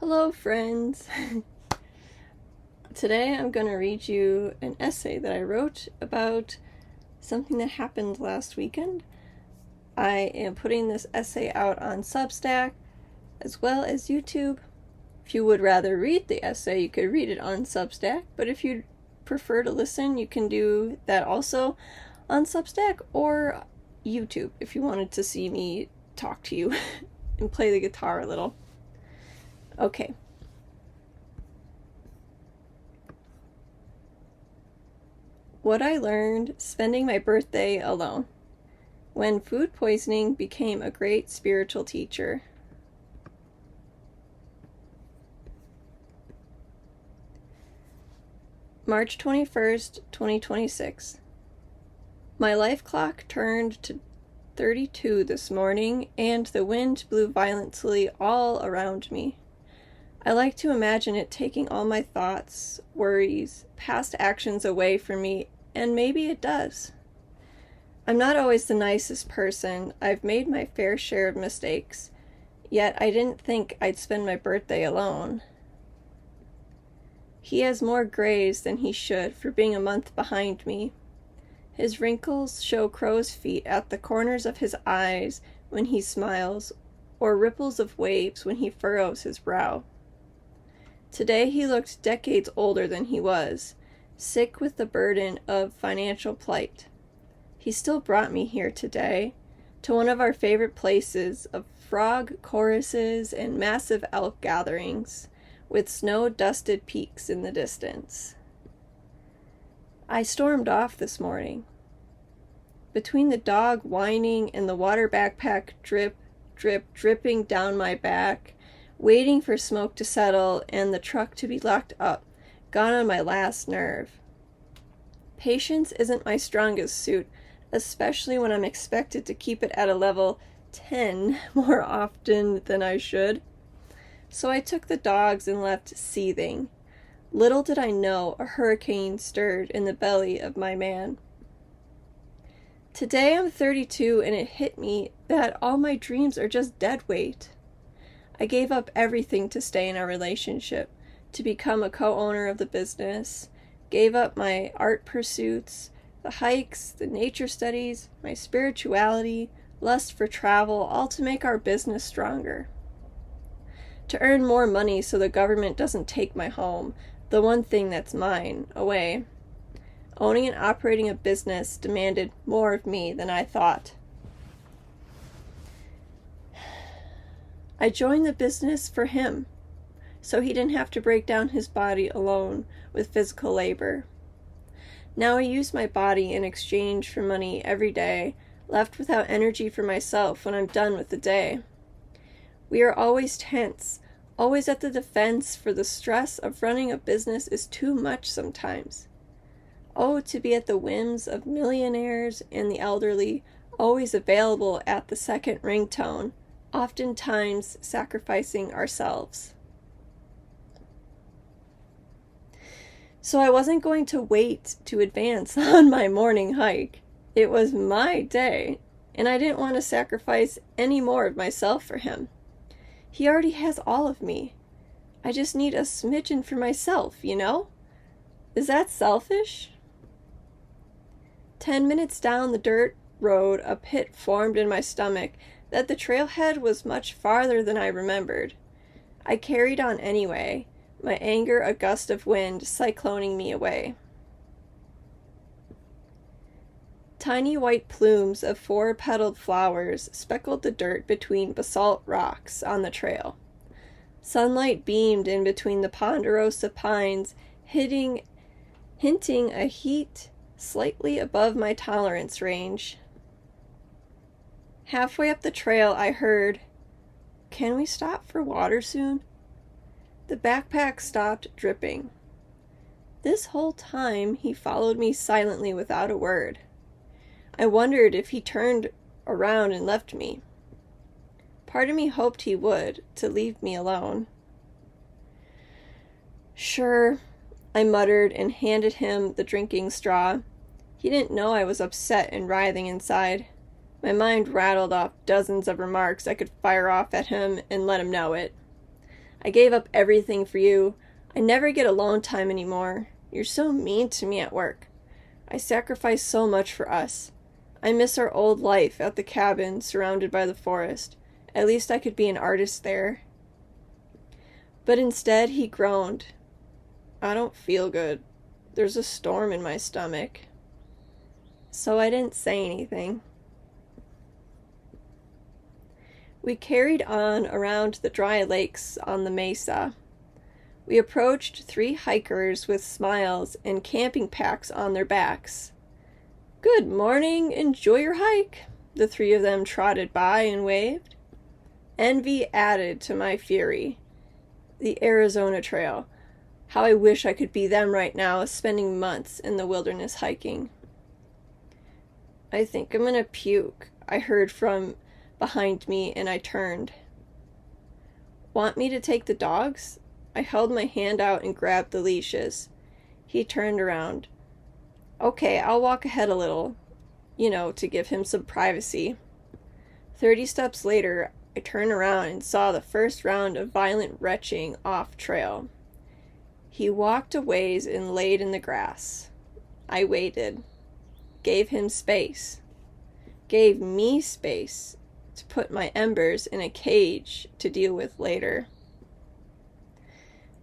Hello, friends. Today I'm going to read you an essay that I wrote about something that happened last weekend. I am putting this essay out on Substack as well as YouTube. If you would rather read the essay, you could read it on Substack, but if you'd prefer to listen, you can do that also on Substack or YouTube if you wanted to see me talk to you and play the guitar a little. Okay. What I learned spending my birthday alone, when food poisoning became a great spiritual teacher. March 21st, 2026. My life clock turned to 32 this morning, and the wind blew violently all around me. I like to imagine it taking all my thoughts, worries, past actions away from me, and maybe it does. I'm not always the nicest person. I've made my fair share of mistakes, yet I didn't think I'd spend my birthday alone. He has more grays than he should for being a month behind me. His wrinkles show crow's feet at the corners of his eyes when he smiles, or ripples of waves when he furrows his brow. Today he looked decades older than he was, sick with the burden of financial plight. He still brought me here today, to one of our favorite places of frog choruses and massive elk gatherings, with snow-dusted peaks in the distance. I stormed off this morning. Between the dog whining and the water backpack dripping down my back, waiting for smoke to settle and the truck to be locked up, got on my last nerve. Patience isn't my strongest suit, especially when I'm expected to keep it at a level 10 more often than I should. So I took the dogs and left seething. Little did I know a hurricane stirred in the belly of my man. Today I'm 32 and it hit me that all my dreams are just dead weight. I gave up everything to stay in a relationship, to become a co-owner of the business, gave up my art pursuits, the hikes, the nature studies, my spirituality, lust for travel, all to make our business stronger. To earn more money so the government doesn't take my home, the one thing that's mine, away. Owning and operating a business demanded more of me than I thought. I joined the business for him, so he didn't have to break down his body alone with physical labor. Now I use my body in exchange for money every day, left without energy for myself when I'm done with the day. We are always tense, always at the defense, for the stress of running a business is too much sometimes. Oh, to be at the whims of millionaires and the elderly, always available at the second ringtone, oftentimes sacrificing ourselves. So I wasn't going to wait to advance on my morning hike. It was my day, and I didn't want to sacrifice any more of myself for him. He already has all of me. I just need a smidgen for myself, you know? Is that selfish? 10 minutes down the dirt road, a pit formed in my stomach that the trailhead was much farther than I remembered. I carried on anyway, my anger a gust of wind cycloning me away. Tiny white plumes of four-petaled flowers speckled the dirt between basalt rocks on the trail. Sunlight beamed in between the ponderosa pines, hinting a heat slightly above my tolerance range. Halfway up the trail I heard, "Can we stop for water soon?" The backpack stopped dripping. This whole time he followed me silently without a word. I wondered if he turned around and left me. Part of me hoped he would, to leave me alone. "Sure," I muttered and handed him the drinking straw. He didn't know I was upset and writhing inside. My mind rattled off dozens of remarks I could fire off at him and let him know it. I gave up everything for you. I never get alone time anymore. You're so mean to me at work. I sacrificed so much for us. I miss our old life at the cabin surrounded by the forest. At least I could be an artist there. But instead he groaned. I don't feel good. There's a storm in my stomach. So I didn't say anything. We carried on around the dry lakes on the mesa. We approached 3 hikers with smiles and camping packs on their backs. Good morning, enjoy your hike. The 3 of them trotted by and waved. Envy added to my fury. The Arizona Trail. How I wish I could be them right now, spending months in the wilderness hiking. I think I'm gonna puke, I heard from behind me, and I turned. Want me to take the dogs? I held my hand out and grabbed the leashes. He turned around. Okay, I'll walk ahead a little, to give him some privacy. 30 steps later, I turned around and saw the first round of violent retching off trail. He walked a ways and laid in the grass. I waited. Gave him space. Gave me space to put my embers in a cage to deal with later.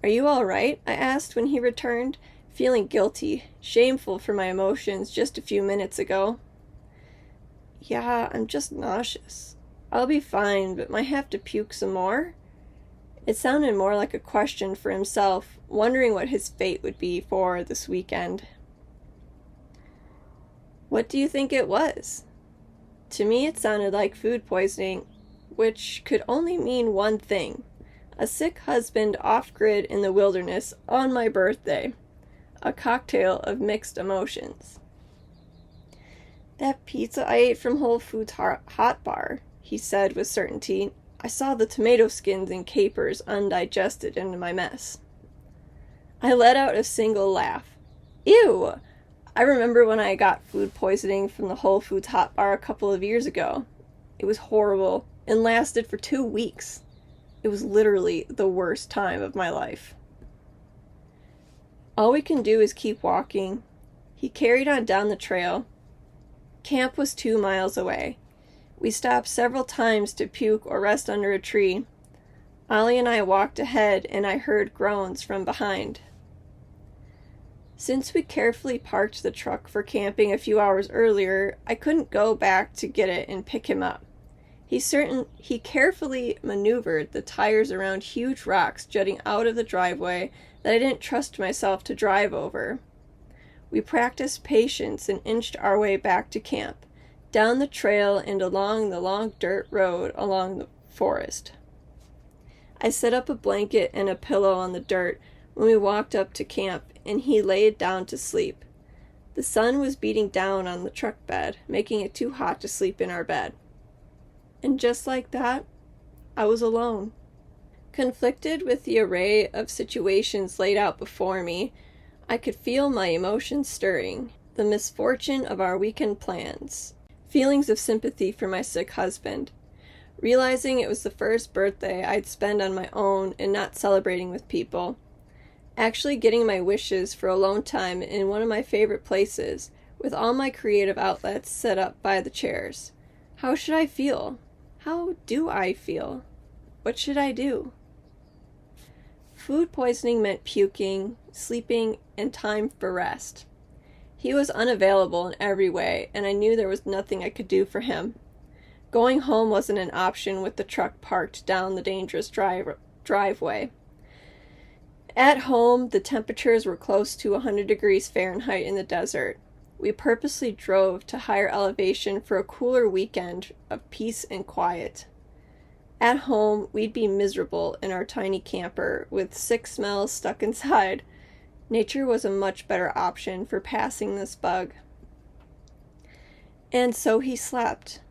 Are you all right? I asked when he returned, feeling guilty, shameful for my emotions just a few minutes ago. Yeah, I'm just nauseous. I'll be fine, but might have to puke some more. It sounded more like a question for himself, wondering what his fate would be for this weekend. What do you think it was? To me, it sounded like food poisoning, which could only mean one thing. A sick husband off-grid in the wilderness on my birthday. A cocktail of mixed emotions. That pizza I ate from Whole Foods Hot Bar, he said with certainty. I saw the tomato skins and capers undigested into my mess. I let out a single laugh. Ew! I remember when I got food poisoning from the Whole Foods Hot Bar a couple of years ago. It was horrible and lasted for 2 weeks. It was literally the worst time of my life. All we can do is keep walking. He carried on down the trail. Camp was 2 miles away. We stopped several times to puke or rest under a tree. Ollie and I walked ahead, and I heard groans from behind. Since we carefully parked the truck for camping a few hours earlier, I couldn't go back to get it and pick him up. He carefully maneuvered the tires around huge rocks jutting out of the driveway that I didn't trust myself to drive over. We practiced patience and inched our way back to camp, down the trail and along the long dirt road along the forest. I set up a blanket and a pillow on the dirt when we walked up to camp, and he laid down to sleep. The sun was beating down on the truck bed, making it too hot to sleep in our bed. And just like that, I was alone. Conflicted with the array of situations laid out before me, I could feel my emotions stirring, the misfortune of our weekend plans, feelings of sympathy for my sick husband, realizing it was the first birthday I'd spend on my own and not celebrating with people, actually getting my wishes for alone time in one of my favorite places, with all my creative outlets set up by the chairs. How should I feel? How do I feel? What should I do? Food poisoning meant puking, sleeping, and time for rest. He was unavailable in every way, and I knew there was nothing I could do for him. Going home wasn't an option with the truck parked down the dangerous driveway. At home, the temperatures were close to 100 degrees Fahrenheit in the desert. We purposely drove to higher elevation for a cooler weekend of peace and quiet. At home, we'd be miserable in our tiny camper with sick smells stuck inside. Nature was a much better option for passing this bug. And so he slept,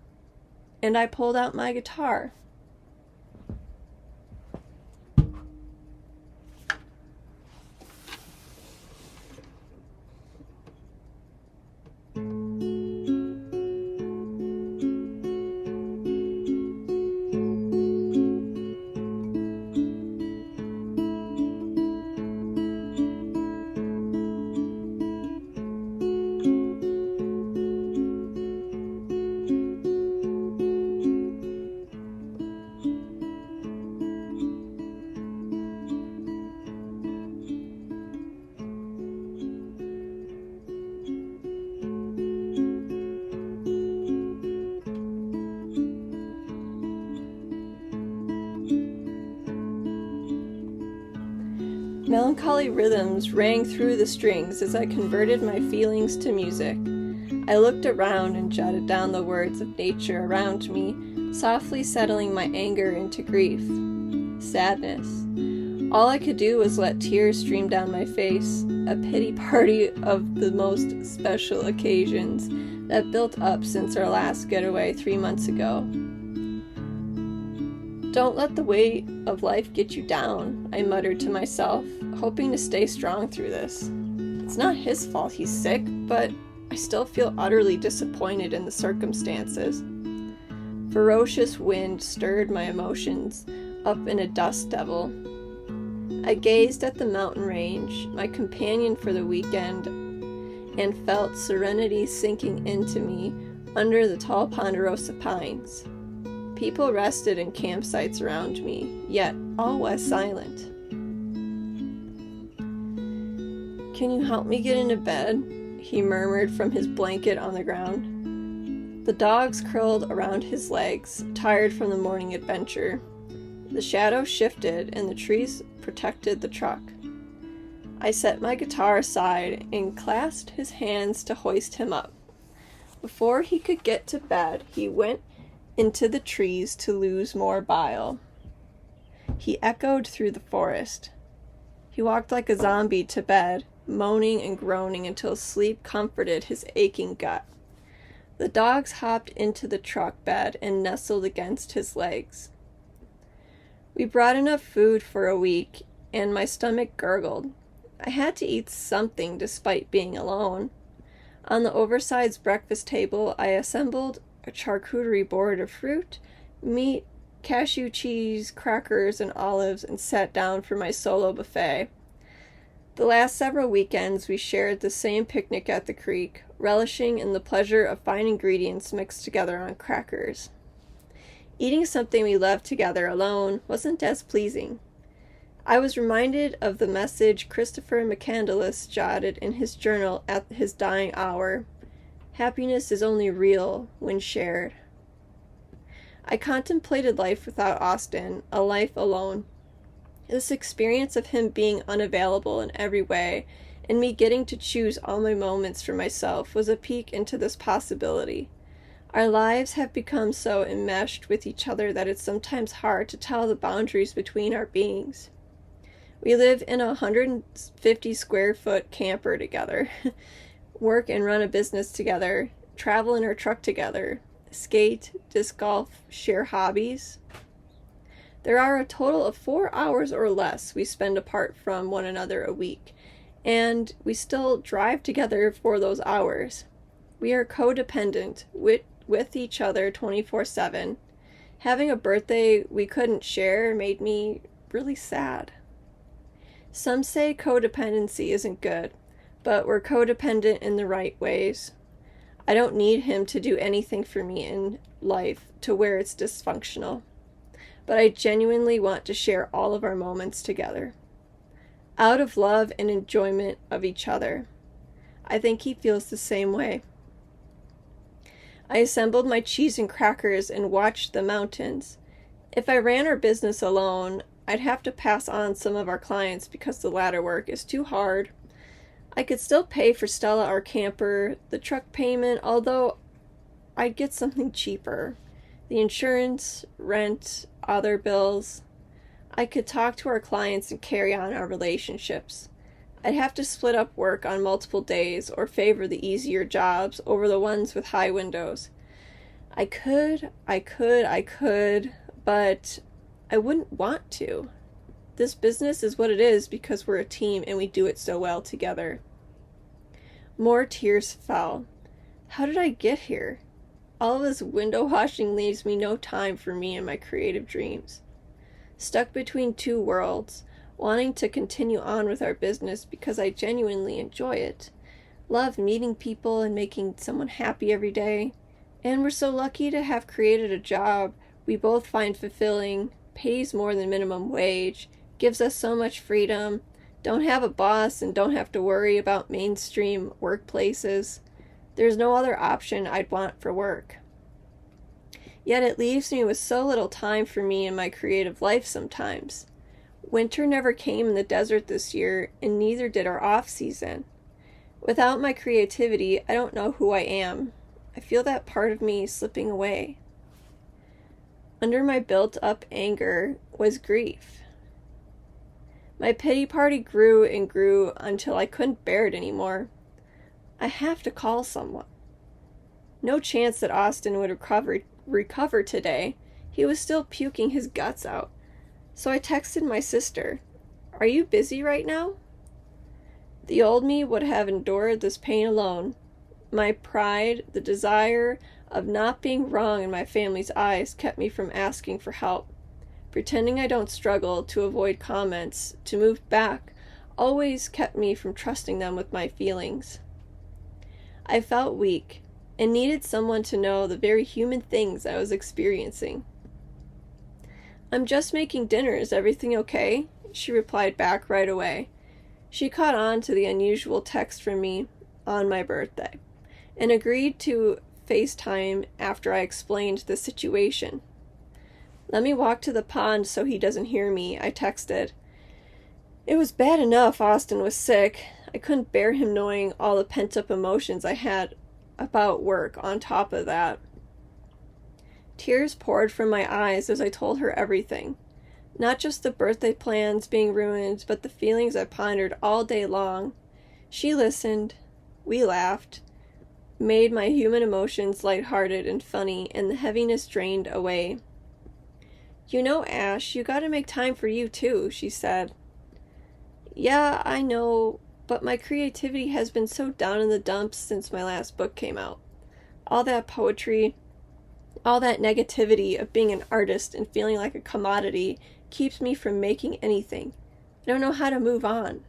and I pulled out my guitar. Melancholy rhythms rang through the strings as I converted my feelings to music. I looked around and jotted down the words of nature around me, softly settling my anger into grief, sadness. All I could do was let tears stream down my face, a pity party of the most special occasions that built up since our last getaway 3 months ago. Don't let the weight of life get you down, I muttered to myself, hoping to stay strong through this. It's not his fault he's sick, but I still feel utterly disappointed in the circumstances. Ferocious wind stirred my emotions up in a dust devil. I gazed at the mountain range, my companion for the weekend, and felt serenity sinking into me under the tall ponderosa pines. People rested in campsites around me, yet all was silent. "Can you help me get into bed?" he murmured from his blanket on the ground. The dogs curled around his legs, tired from the morning adventure. The shadows shifted and the trees protected the truck. I set my guitar aside and clasped his hands to hoist him up. Before he could get to bed, he went into the trees to lose more bile. He echoed through the forest. He walked like a zombie to bed, moaning and groaning until sleep comforted his aching gut. The dogs hopped into the truck bed and nestled against his legs. We brought enough food for a week, and my stomach gurgled. I had to eat something despite being alone. On the oversized breakfast table, I assembled a charcuterie board of fruit, meat, cashew cheese, crackers, and olives, and sat down for my solo buffet. The last several weekends, we shared the same picnic at the creek, relishing in the pleasure of fine ingredients mixed together on crackers. Eating something we loved together alone wasn't as pleasing. I was reminded of the message Christopher McCandless jotted in his journal at his dying hour. Happiness is only real when shared. I contemplated life without Austin, a life alone. This experience of him being unavailable in every way, and me getting to choose all my moments for myself, was a peek into this possibility. Our lives have become so enmeshed with each other that it's sometimes hard to tell the boundaries between our beings. We live in a 150 square foot camper together, work and run a business together, travel in our truck together, skate, disc golf, share hobbies. There are a total of 4 hours or less we spend apart from one another a week, and we still drive together for those hours. We are codependent with each other 24/7. Having a birthday we couldn't share made me really sad. Some say codependency isn't good, but we're codependent in the right ways. I don't need him to do anything for me in life to where it's dysfunctional, but I genuinely want to share all of our moments together, out of love and enjoyment of each other. I think he feels the same way. I assembled my cheese and crackers and watched the mountains. If I ran our business alone, I'd have to pass on some of our clients because the ladder work is too hard. I could still pay for Stella, our camper, the truck payment, although I'd get something cheaper. The insurance, rent, other bills. I could talk to our clients and carry on our relationships. I'd have to split up work on multiple days or favor the easier jobs over the ones with high windows. I could, but I wouldn't want to. This business is what it is because we're a team and we do it so well together. More tears fell. How did I get here? All of this window washing leaves me no time for me and my creative dreams. Stuck between two worlds, wanting to continue on with our business because I genuinely enjoy it. Love meeting people and making someone happy every day. And we're so lucky to have created a job we both find fulfilling, pays more than minimum wage, gives us so much freedom, don't have a boss and don't have to worry about mainstream workplaces. There's no other option I'd want for work. Yet it leaves me with so little time for me and my creative life sometimes. Winter never came in the desert this year, and neither did our off-season. Without my creativity, I don't know who I am. I feel that part of me slipping away. Under my built-up anger was grief. My pity party grew and grew until I couldn't bear it anymore. I have to call someone. No chance that Austin would recover today. He was still puking his guts out. So I texted my sister, "Are you busy right now?" The old me would have endured this pain alone. My pride, the desire of not being wrong in my family's eyes, kept me from asking for help. Pretending I don't struggle to avoid comments, to move back, always kept me from trusting them with my feelings. I felt weak and needed someone to know the very human things I was experiencing. "I'm just making dinner. Is everything okay?" She replied back right away. She caught on to the unusual text from me on my birthday and agreed to FaceTime after I explained the situation. "Let me walk to the pond so he doesn't hear me," I texted. It was bad enough Austin was sick. I couldn't bear him knowing all the pent-up emotions I had about work on top of that. Tears poured from my eyes as I told her everything. Not just the birthday plans being ruined, but the feelings I pondered all day long. She listened. We laughed. Made my human emotions lighthearted and funny, and the heaviness drained away. "You know, Ash, you gotta make time for you too," she said. "Yeah, I know, but my creativity has been so down in the dumps since my last book came out. All that poetry, all that negativity of being an artist and feeling like a commodity keeps me from making anything. I don't know how to move on."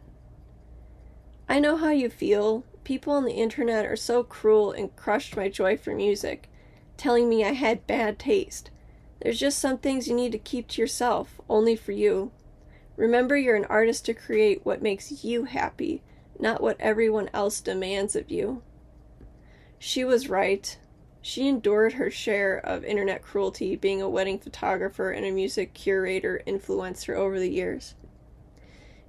"I know how you feel. People on the internet are so cruel and crushed my joy for music, telling me I had bad taste. There's just some things you need to keep to yourself, only for you. Remember, you're an artist to create what makes you happy, not what everyone else demands of you." She was right. She endured her share of internet cruelty, being a wedding photographer and a music curator influencer over the years.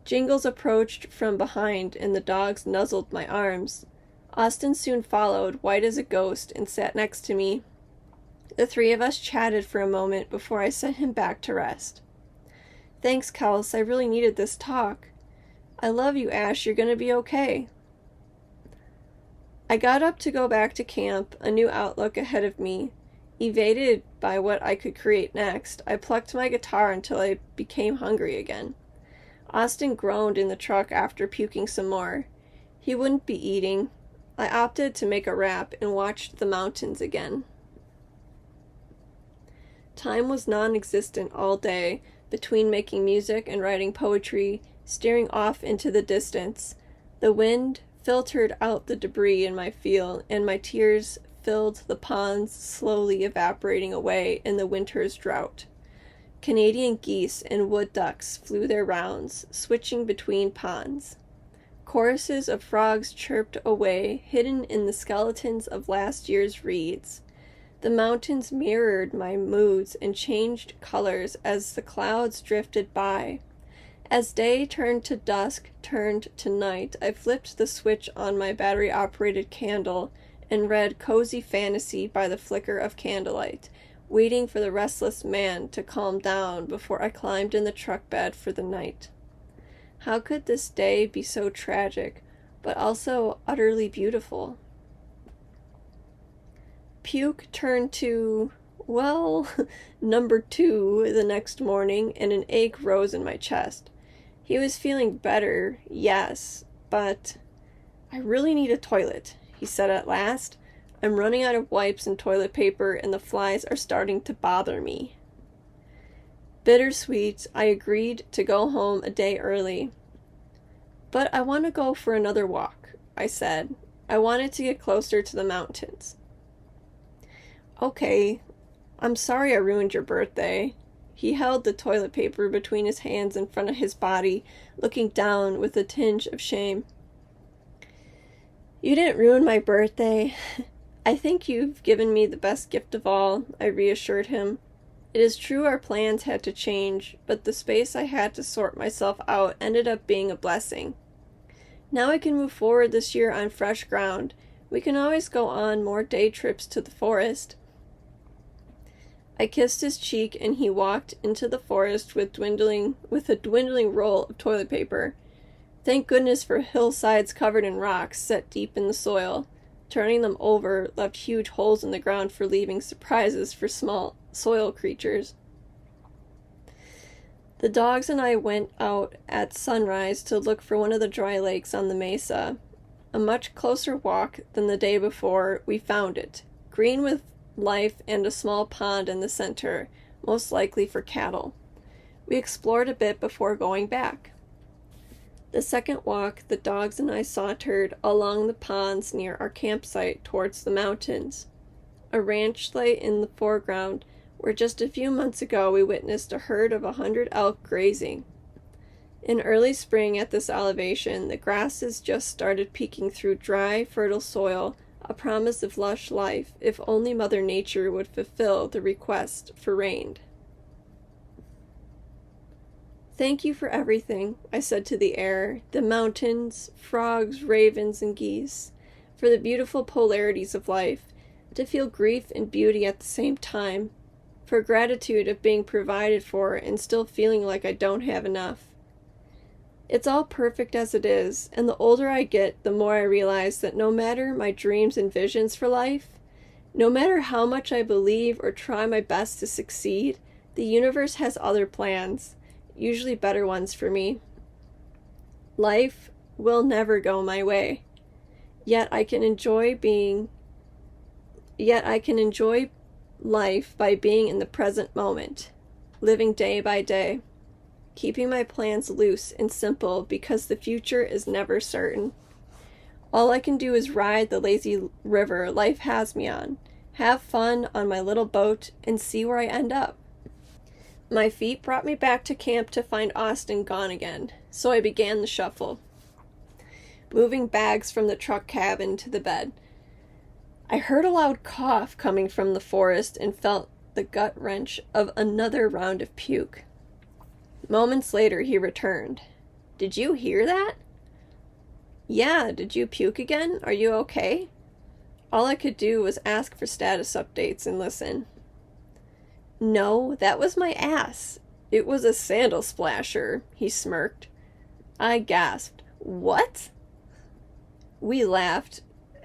Jingles approached from behind, and the dogs nuzzled my arms. Austin soon followed, white as a ghost, and sat next to me. The three of us chatted for a moment before I sent him back to rest. "Thanks, Kels. I really needed this talk. I love you, Ash. You're gonna be okay." I got up to go back to camp, a new outlook ahead of me. Evaded by what I could create next, I plucked my guitar until I became hungry again. Austin groaned in the truck after puking some more. He wouldn't be eating. I opted to make a wrap and watched the mountains again. Time was non-existent all day, between making music and writing poetry, staring off into the distance. The wind filtered out the debris in my field, and my tears filled the ponds, slowly evaporating away in the winter's drought. Canadian geese and wood ducks flew their rounds, switching between ponds. Choruses of frogs chirped away, hidden in the skeletons of last year's reeds. The mountains mirrored my moods and changed colors as the clouds drifted by. As day turned to dusk, turned to night, I flipped the switch on my battery-operated candle and read Cozy Fantasy by the flicker of candlelight, waiting for the restless man to calm down before I climbed in the truck bed for the night. How could this day be so tragic, but also utterly beautiful? Puke turned to, well, number 2 the next morning, and an ache rose in my chest. He was feeling better, yes, but "I really need a toilet," he said at last. "I'm running out of wipes and toilet paper, and the flies are starting to bother me." Bittersweet, I agreed to go home a day early. "But I want to go for another walk," I said. I wanted to get closer to the mountains. "Okay, I'm sorry I ruined your birthday." He held the toilet paper between his hands in front of his body, looking down with a tinge of shame. "You didn't ruin my birthday. I think you've given me the best gift of all," I reassured him. It is true our plans had to change, but the space I had to sort myself out ended up being a blessing. Now I can move forward this year on fresh ground. We can always go on more day trips to the forest. I kissed his cheek, and he walked into the forest with a dwindling roll of toilet paper. Thank goodness for hillsides covered in rocks set deep in the soil. Turning them over left huge holes in the ground for leaving surprises for small soil creatures. The dogs and I went out at sunrise to look for one of the dry lakes on the mesa. A much closer walk than the day before, we found it, green with life and a small pond in the center, most likely for cattle. We explored a bit before going back. The second walk, the dogs and I sauntered along the ponds near our campsite towards the mountains. A ranch lay in the foreground, where just a few months ago we witnessed a herd of 100 elk grazing. In early spring at this elevation, the grasses just started peeking through dry, fertile soil, a promise of lush life if only Mother Nature would fulfill the request for rain. Thank you for everything, I said to the air, the mountains, frogs, ravens, and geese, for the beautiful polarities of life, to feel grief and beauty at the same time, for gratitude of being provided for and still feeling like I don't have enough. It's all perfect as it is, and the older I get, the more I realize that no matter my dreams and visions for life, no matter how much I believe or try my best to succeed, the universe has other plans, usually better ones for me. Life will never go my way, yet I can enjoy life by being in the present moment, living day by day, keeping my plans loose and simple because the future is never certain. All I can do is ride the lazy river life has me on, have fun on my little boat, and see where I end up. My feet brought me back to camp to find Austin gone again, so I began the shuffle, moving bags from the truck cabin to the bed. I heard a loud cough coming from the forest and felt the gut wrench of another round of puke. Moments later, he returned. Did you hear that? Yeah, did you puke again? Are you okay? All I could do was ask for status updates and listen. No, that was my ass. It was a sandal splasher, he smirked. I gasped. What? We laughed.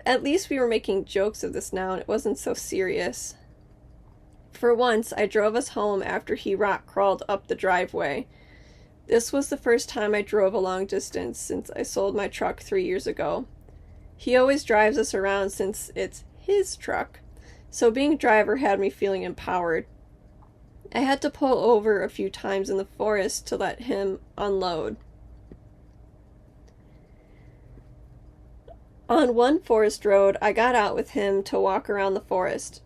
At least we were making jokes of this now and it wasn't so serious. For once, I drove us home after he rock crawled up the driveway. This was the first time I drove a long distance since I sold my truck 3 years ago. He always drives us around since it's his truck, so being driver had me feeling empowered. I had to pull over a few times in the forest to let him unload. On one forest road, I got out with him to walk around the forest.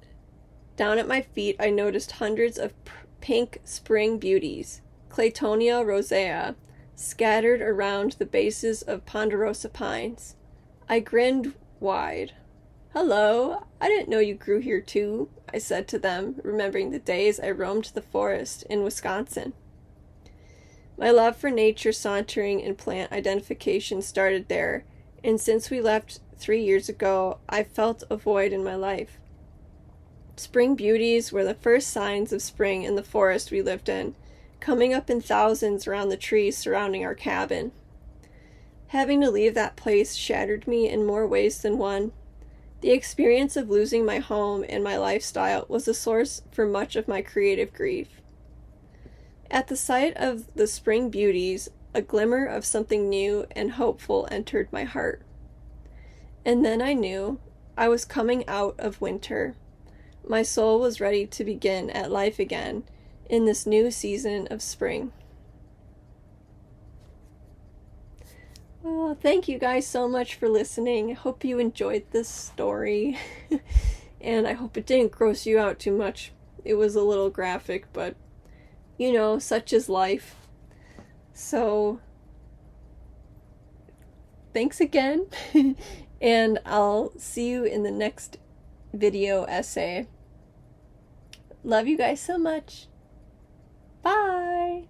Down at my feet, I noticed hundreds of pink spring beauties, Claytonia rosea, scattered around the bases of ponderosa pines. I grinned wide. Hello, I didn't know you grew here too, I said to them, remembering the days I roamed the forest in Wisconsin. My love for nature, sauntering, and plant identification started there, and since we left 3 years ago, I felt a void in my life. Spring beauties were the first signs of spring in the forest we lived in, coming up in thousands around the trees surrounding our cabin. Having to leave that place shattered me in more ways than one. The experience of losing my home and my lifestyle was a source for much of my creative grief. At the sight of the spring beauties, a glimmer of something new and hopeful entered my heart. And then I knew I was coming out of winter. My soul was ready to begin at life again in this new season of spring. Well, thank you guys so much for listening. I hope you enjoyed this story. And I hope it didn't gross you out too much. It was a little graphic, but you know, such is life. So, thanks again. And I'll see you in the next video essay. Love you guys so much. Bye!